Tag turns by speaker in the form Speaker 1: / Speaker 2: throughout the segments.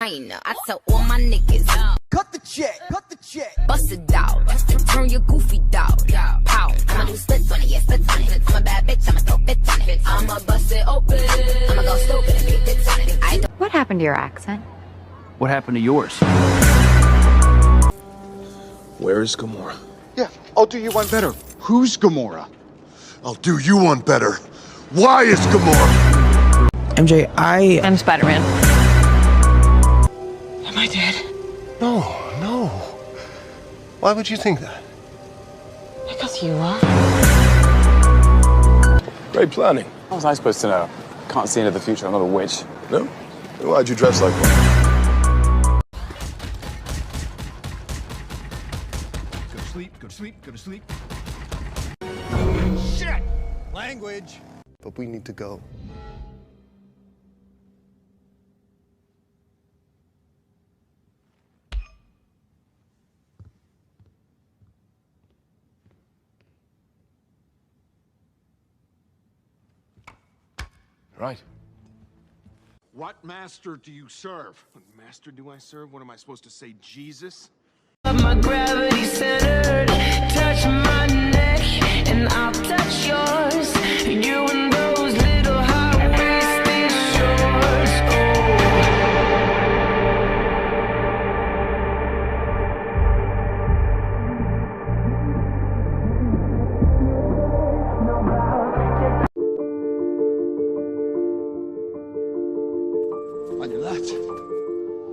Speaker 1: designer. I tell all my niggas,
Speaker 2: cut the check, cut the check.
Speaker 1: Bust it out, turn your goofy dog. Pow, I'ma do splits on it, yeah, splits on it. I'm a bad bitch, I'ma throw fits on it. I'ma bust it open, I'ma go stupid and make fits on it. I don't.
Speaker 3: What happened to your accent?
Speaker 4: What happened to yours?
Speaker 5: Where is Gamora?
Speaker 2: Yeah, I'll do you one better. Who's Gamora?
Speaker 6: I'll do you one better. Why is Gamora?
Speaker 7: MJ,
Speaker 3: I'm Spider-Man.
Speaker 7: Am I dead?
Speaker 6: No, no. Why would you think that?
Speaker 3: Because you are.
Speaker 5: Great planning.
Speaker 8: How was I supposed to know? Can't see into the future, I'm not a witch.
Speaker 6: No? Then why'd you dress like one?
Speaker 2: Go to sleep, go to sleep, go to sleep.
Speaker 6: Shit! Language. But we need to go.
Speaker 5: Right.
Speaker 6: What master do you serve?
Speaker 5: What master do I serve? What am I supposed to say, Jesus?
Speaker 9: My gravity centered, touch my neck, and I'll touch yours. You and those little high-waisted shorts.
Speaker 2: On your left.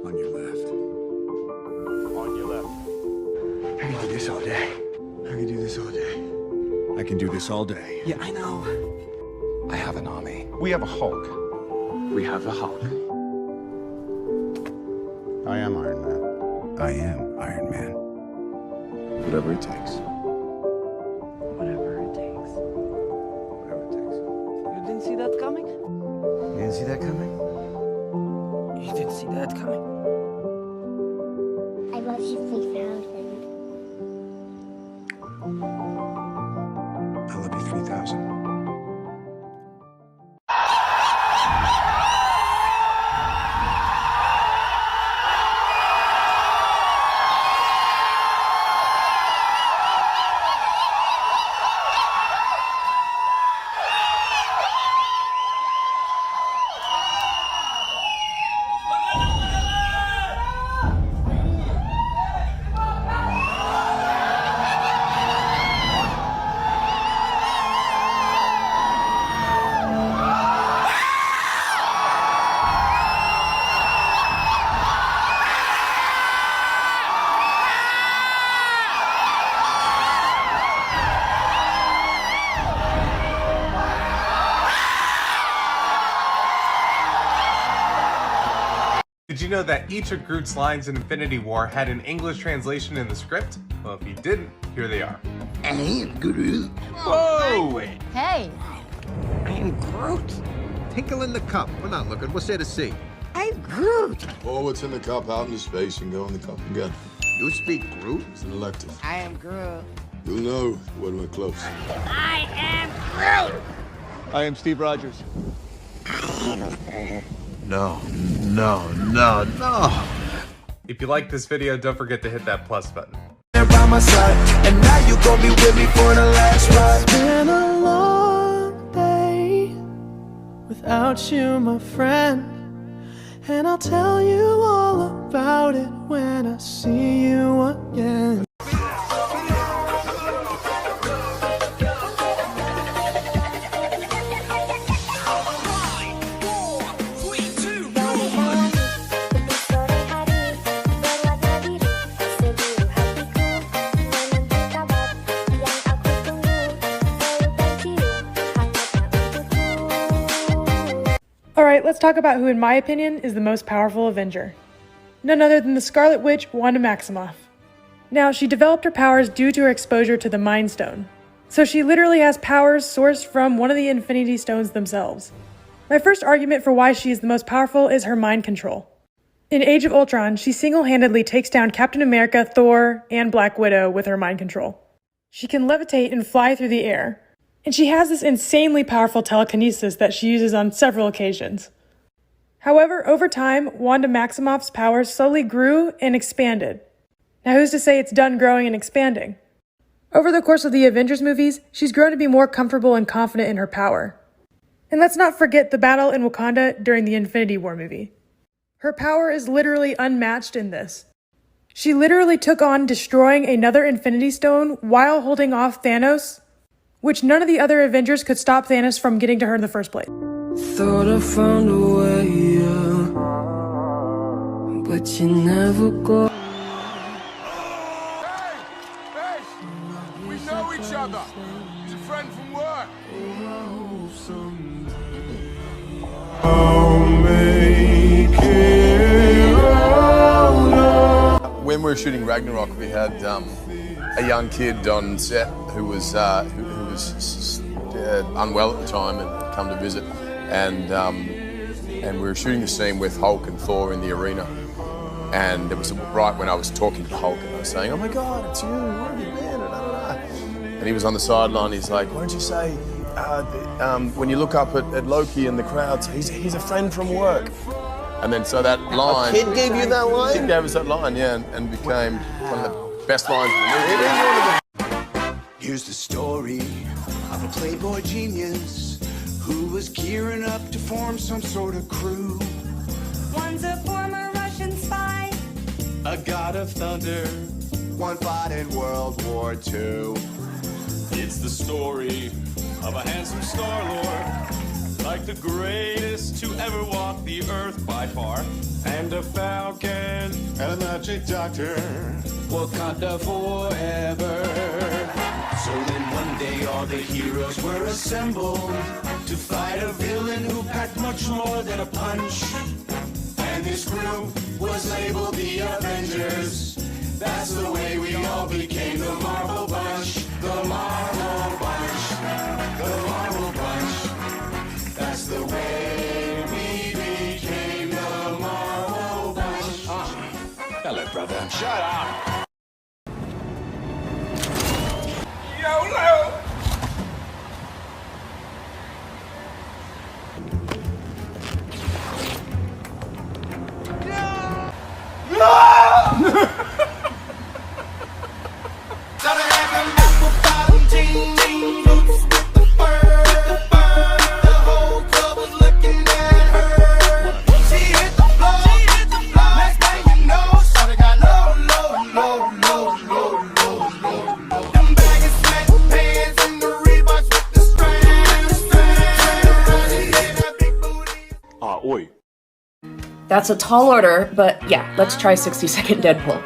Speaker 6: On your left.
Speaker 5: On your left.
Speaker 2: I can do this all day. I can do this all day. I can do this all day.
Speaker 7: Yeah, I know.
Speaker 8: I have an army.
Speaker 2: We have a Hulk.
Speaker 8: We have a Hulk.
Speaker 6: I am Iron Man. I am Iron Man. Whatever it takes.
Speaker 9: Whatever it takes.
Speaker 6: Whatever it takes.
Speaker 9: You didn't see that coming?
Speaker 7: You didn't see that coming? You didn't see that coming?
Speaker 10: I love you 3000.
Speaker 6: I love you 3000.
Speaker 11: Did you know that each of Groot's lines in Infinity War had an English translation in the script? Well, if you didn't, here they are.
Speaker 6: I am Groot.
Speaker 5: Whoa!
Speaker 3: Hey,
Speaker 7: I am Groot.
Speaker 2: Tinkle in the cup. We're not looking. What's there to see?
Speaker 7: I'm Groot.
Speaker 6: Pour what's in the cup out into space and go in the cup again.
Speaker 2: You speak Groot?
Speaker 6: It's an elective.
Speaker 3: I am Groot.
Speaker 6: You'll know when we're close.
Speaker 10: I am Groot!
Speaker 2: I am Steve Rogers.
Speaker 6: No, no, no, no.
Speaker 11: If you like this video, don't forget to hit that plus button.
Speaker 9: By my side, and now you gon' be with me for the last ride.
Speaker 12: It's been a long day without you, my friend. And I'll tell you all about it when I see you again. Alright, let's talk about who, in my opinion, is the most powerful Avenger. None other than the Scarlet Witch, Wanda Maximoff. Now, she developed her powers due to her exposure to the Mind Stone. So she literally has powers sourced from one of the Infinity Stones themselves. My first argument for why she is the most powerful is her mind control. In Age of Ultron, she single-handedly takes down Captain America, Thor, and Black Widow with her mind control. She can levitate and fly through the air. And she has this insanely powerful telekinesis that she uses on several occasions. However, over time, Wanda Maximoff's powers slowly grew and expanded. Now who's to say it's done growing and expanding? Over the course of the Avengers movies, she's grown to be more comfortable and confident in her power. And let's not forget the battle in Wakanda during the Infinity War movie. Her power is literally unmatched in this. She literally took on destroying another Infinity Stone while holding off Thanos, which none of the other Avengers could stop Thanos from getting to her in the first place.
Speaker 9: Thought I found a way, yeah, but you never go.
Speaker 5: Hey! We know each other. He's a friend from work.
Speaker 13: When we were shooting Ragnarok, we had a young kid on set who was unwell at the time and had come to visit, and we were shooting the scene with Hulk and Thor in the arena, and it was right when I was talking to Hulk and I was saying, "Oh my God, it's you! Where have you been?" And he was on the sideline. He's like, "Why don't you say when you look up at Loki in the crowd, he's a friend from work?" And then so that line...
Speaker 14: A kid gave you that line?
Speaker 13: Kid gave us that line, yeah, and became one of the best lines in the movie.
Speaker 15: Here's the story of a playboy genius who was gearing up to form some sort of crew.
Speaker 16: One's a former Russian spy,
Speaker 15: A god of thunder, one fought in World War II.
Speaker 17: It's the story of a handsome Star-Lord, like the greatest to ever walk the earth by far, and a falcon
Speaker 15: And a magic doctor,
Speaker 17: Wakanda forever.
Speaker 15: So then one day all the heroes were assembled to fight a villain who packed much more than a punch. And this group was labeled the Avengers. That's the way we all became the Marvel Bunch. The Marvel Bunch. The Marvel Bunch. That's the way we became the Marvel Bunch.
Speaker 17: Hello, brother.
Speaker 15: Shut up!
Speaker 5: YOLO!
Speaker 18: That's a tall order, but yeah, let's try 60-second Deadpool.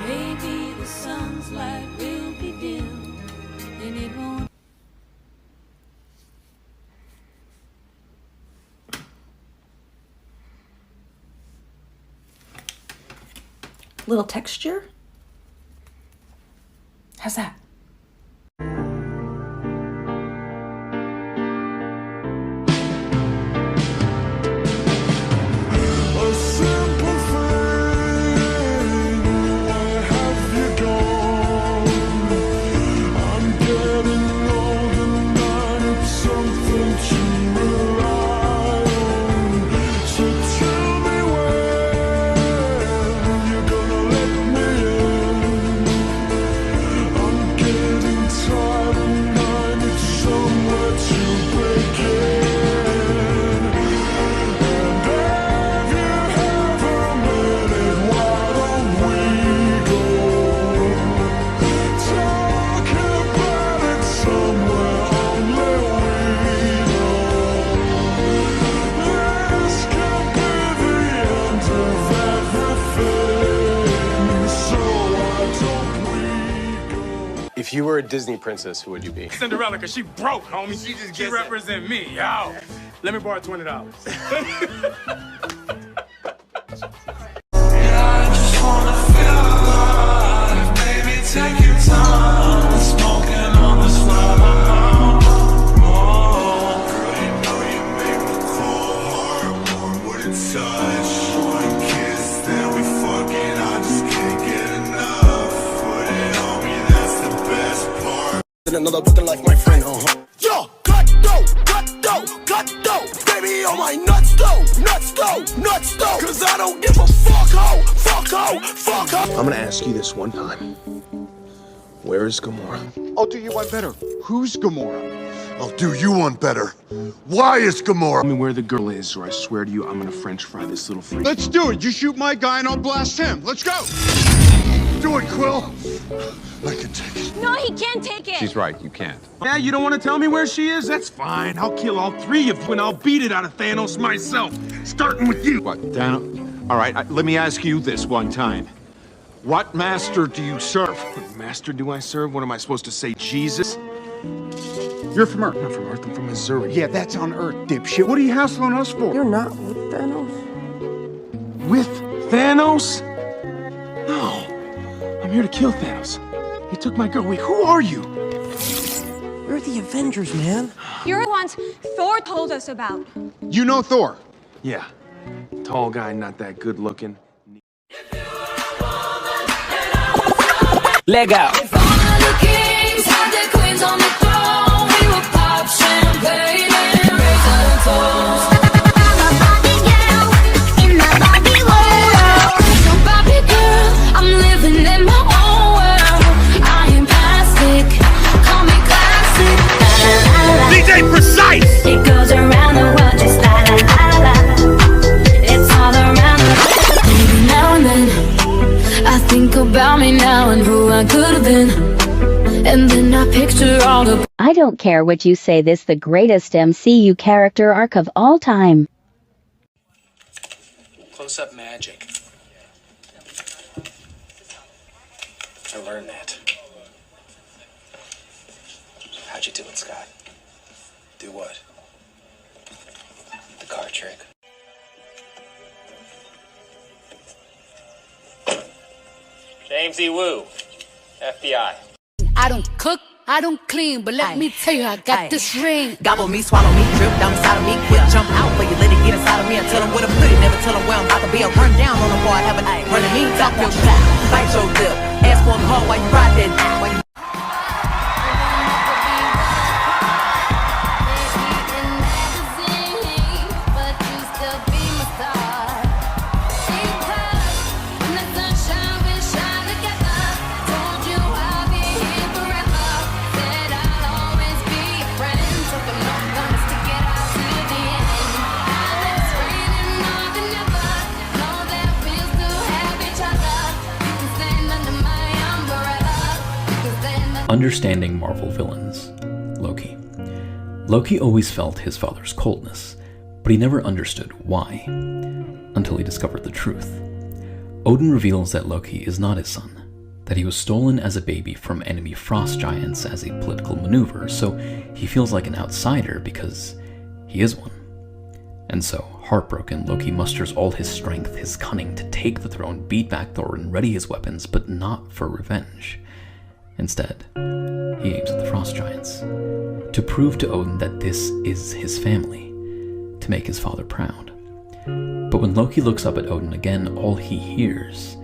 Speaker 9: Maybe the sun's light will be dim, and it won't.
Speaker 18: Little texture? How's that?
Speaker 15: I'm
Speaker 13: If you were a Disney princess, who would you be?
Speaker 5: Cinderella, because she broke, homie. She represent me, yo. Let me borrow $20.
Speaker 15: Take your time, smoking on the slide. Girl, you know you make my cold heart warm with a touch. One kiss, then we fucking. I just can't get enough. Put it on me, that's the best part.
Speaker 14: And another looking like my friend, Yo, cut though, baby, on my nuts though, cause I don't give a fuck ho.
Speaker 2: I'm gonna ask you this one time. Where is Gamora?
Speaker 6: I'll do you one better. Who's Gamora? I'll do you one better. Why is Gamora?
Speaker 2: Tell me where the girl is, or I swear to you, I'm gonna French fry this little freak.
Speaker 6: Let's do it. You shoot my guy and I'll blast him. Let's go. Do it, Quill. I can take it.
Speaker 10: No, he can't take it.
Speaker 8: She's right, you can't.
Speaker 5: Yeah, you don't want to tell me where she is? That's fine. I'll kill all three of you and I'll beat it out of Thanos myself. Starting with you.
Speaker 2: What, Thanos? All right, let me ask you this one time. What master do you serve? What master do I serve? What am I supposed to say, Jesus?
Speaker 6: You're from Earth.
Speaker 2: I'm not from Earth, I'm from Missouri.
Speaker 6: Yeah, that's on Earth, dipshit. What are you hassling us for?
Speaker 7: You're not with Thanos.
Speaker 2: With Thanos? No. I'm here to kill Thanos. He took my girl. Wait, who are you?
Speaker 7: You're the Avengers, man.
Speaker 16: You're the ones Thor told us about.
Speaker 6: You know Thor.
Speaker 2: Yeah. Tall guy, not that good looking.
Speaker 9: Leg out.
Speaker 1: If all of the kings had their queens on the throne, we would pop champagne and raise our toast. I'm a Barbie girl in the Barbie world. So Barbie girl, I'm living in my own world. I am plastic, call me classic.
Speaker 5: DJ Precise!
Speaker 1: It goes around the world just la la la la. It's all around the world. Maybe now and then I think about me now and who I could have been, and then I picture all the.
Speaker 19: I don't care what you say, this the greatest MCU character arc of all time.
Speaker 7: Close-up magic. I learned that. How'd you do it, Scott? Do what? The card trick.
Speaker 20: James E. Wu, FBI.
Speaker 1: I don't cook, I don't clean, but let me tell you, I got this ring.
Speaker 9: Gobble me, swallow me, drip down inside of me, quick jump out for you, let it get inside of me. I tell them where to put it, never tell them where I'm about to be. I run down on them before I have a running me, talk your shit, bite your lip, ask for the hard while you ride that. While you
Speaker 21: Understanding Marvel villains. Loki. Loki always felt his father's coldness, but he never understood why, until he discovered the truth. Odin reveals that Loki is not his son, that he was stolen as a baby from enemy frost giants as a political maneuver, so he feels like an outsider because he is one. And so, heartbroken, Loki musters all his strength, his cunning to take the throne, beat back Thor, and ready his weapons, but not for revenge. Instead, he aims at the frost giants, to prove to Odin that this is his family, to make his father proud. But when Loki looks up at Odin again, all he hears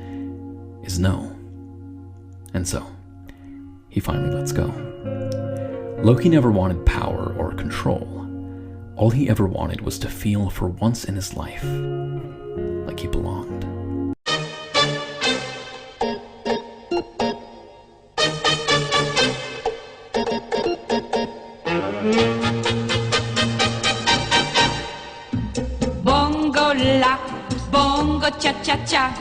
Speaker 21: is no. And so, he finally lets go. Loki never wanted power or control. All he ever wanted was to feel for once in his life like he belonged.
Speaker 16: Bongo la, bongo cha cha cha.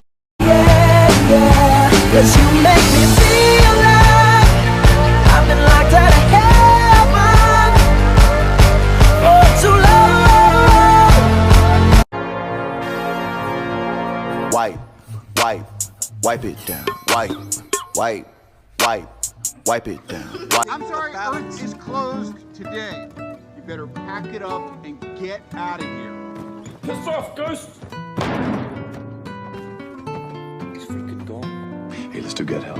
Speaker 9: yeah, 'cause you make me feel like I've been locked out of heaven for too long.
Speaker 22: Wipe it down. Wipe
Speaker 6: Wipe it down.
Speaker 2: I'm sorry, Earth is closed today. You better pack it up and get out of here.
Speaker 14: Piss off, Ghost!
Speaker 8: He's freaking gone. Hey, let's do Get Help.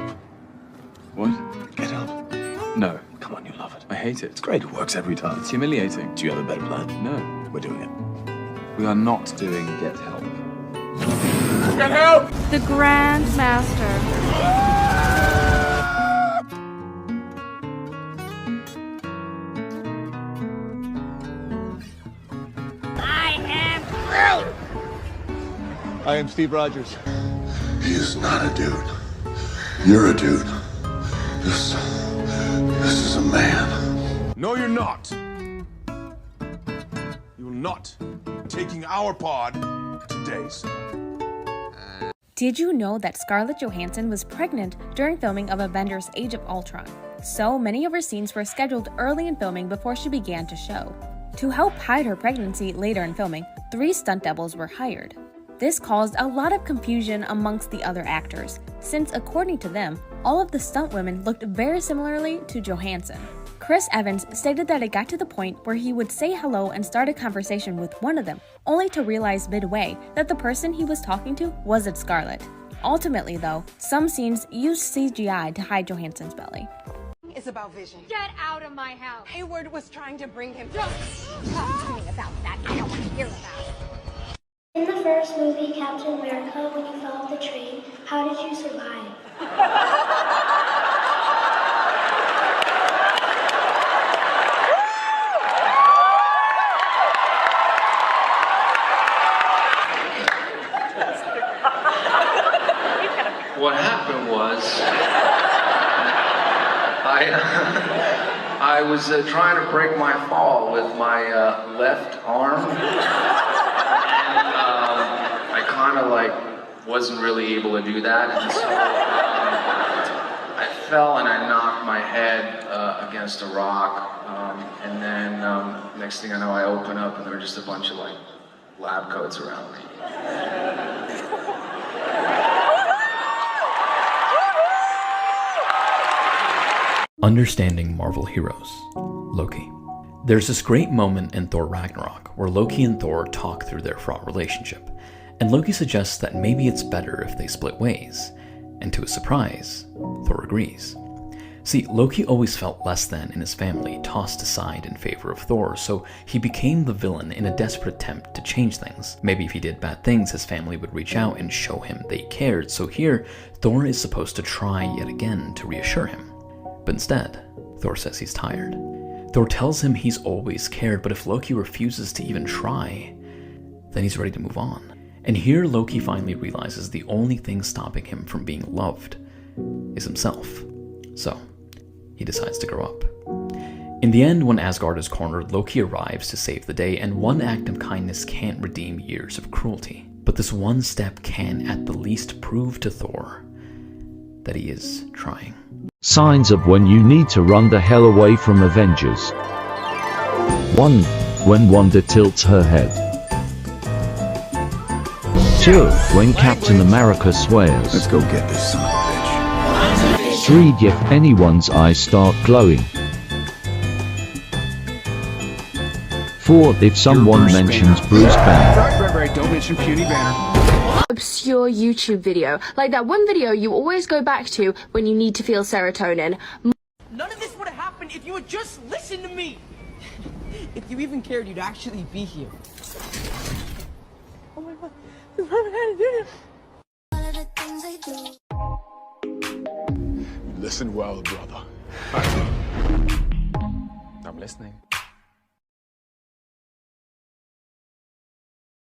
Speaker 8: What? Get Help? No. Come on, you love it. I hate it. It's great. It works every time. It's humiliating. Do you have a better plan? No. We're doing it. We are not doing Get Help.
Speaker 14: Get help!
Speaker 3: The Grand Master.
Speaker 6: I am Steve Rogers. He is not a dude. You're a dude. This is a man.
Speaker 5: No, you're not. You will not be taking our pod today, sir.
Speaker 4: Did you know that Scarlett Johansson was pregnant during filming of Avengers Age of Ultron? So many of her scenes were scheduled early in filming before she began to show. To help hide her pregnancy later in filming, 3 stunt doubles were hired. This caused a lot of confusion amongst the other actors, since according to them, all of the stunt women looked very similarly to Johansson. Chris Evans stated that it got to the point where he would say hello and start a conversation with one of them, only to realize midway that the person he was talking to wasn't Scarlett. Ultimately though, some scenes used CGI to hide Johansson's belly.
Speaker 22: It's about Vision.
Speaker 10: Get out of my house.
Speaker 22: Hayward was trying to bring him.
Speaker 10: Don't talk to me about that. I don't want to hear about it. In the first movie, Captain America, when you fell off the train, how did you survive?
Speaker 23: What happened was, I was trying to break my fall with my left arm, and I kind of wasn't really able to do that, and so I fell and I knocked my head against a rock, and then next thing I know, I open up and there were just a bunch of lab coats around me.
Speaker 21: Understanding Marvel heroes. Loki. There's this great moment in Thor Ragnarok where Loki and Thor talk through their fraught relationship, and Loki suggests that maybe it's better if they split ways, and to his surprise, Thor agrees. See, Loki always felt less than in his family, tossed aside in favor of Thor, so he became the villain in a desperate attempt to change things. Maybe if he did bad things, his family would reach out and show him they cared, so here, Thor is supposed to try yet again to reassure him. But instead, Thor says he's tired. Thor tells him he's always cared, but if Loki refuses to even try, then he's ready to move on. And here Loki finally realizes the only thing stopping him from being loved is himself. So, he decides to grow up. In the end, when Asgard is cornered, Loki arrives to save the day, and one act of kindness can't redeem years of cruelty. But this one step can at the least prove to Thor that he is trying.
Speaker 24: Signs of when you need to run the hell away from Avengers. 1. When Wanda tilts her head. 2. When Captain America swears.
Speaker 8: Let's go get this son of a bitch.
Speaker 24: 3. If anyone's eyes start glowing. 4. If someone mentions Bruce Banner.
Speaker 8: Right, don't mention Puny Banner.
Speaker 25: Obscure YouTube video, like that one video you always go back to when you need to feel serotonin.
Speaker 9: None of this would have happened if you would just listen to me. If you even cared, you'd actually be here. Oh my god, this
Speaker 13: Listen well, brother.
Speaker 8: I'm listening.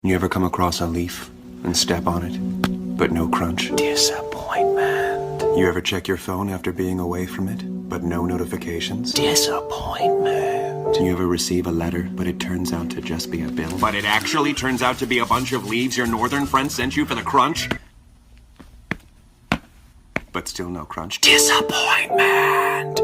Speaker 26: You ever come across a leaf and step on it, but no crunch?
Speaker 8: Disappointment.
Speaker 26: You ever check your phone after being away from it, but no notifications?
Speaker 8: Disappointment.
Speaker 26: Do you ever receive a letter, but it turns out to just be a bill? But it actually turns out to be a bunch of leaves your northern friend sent you for the crunch? But still no crunch?
Speaker 8: Disappointment.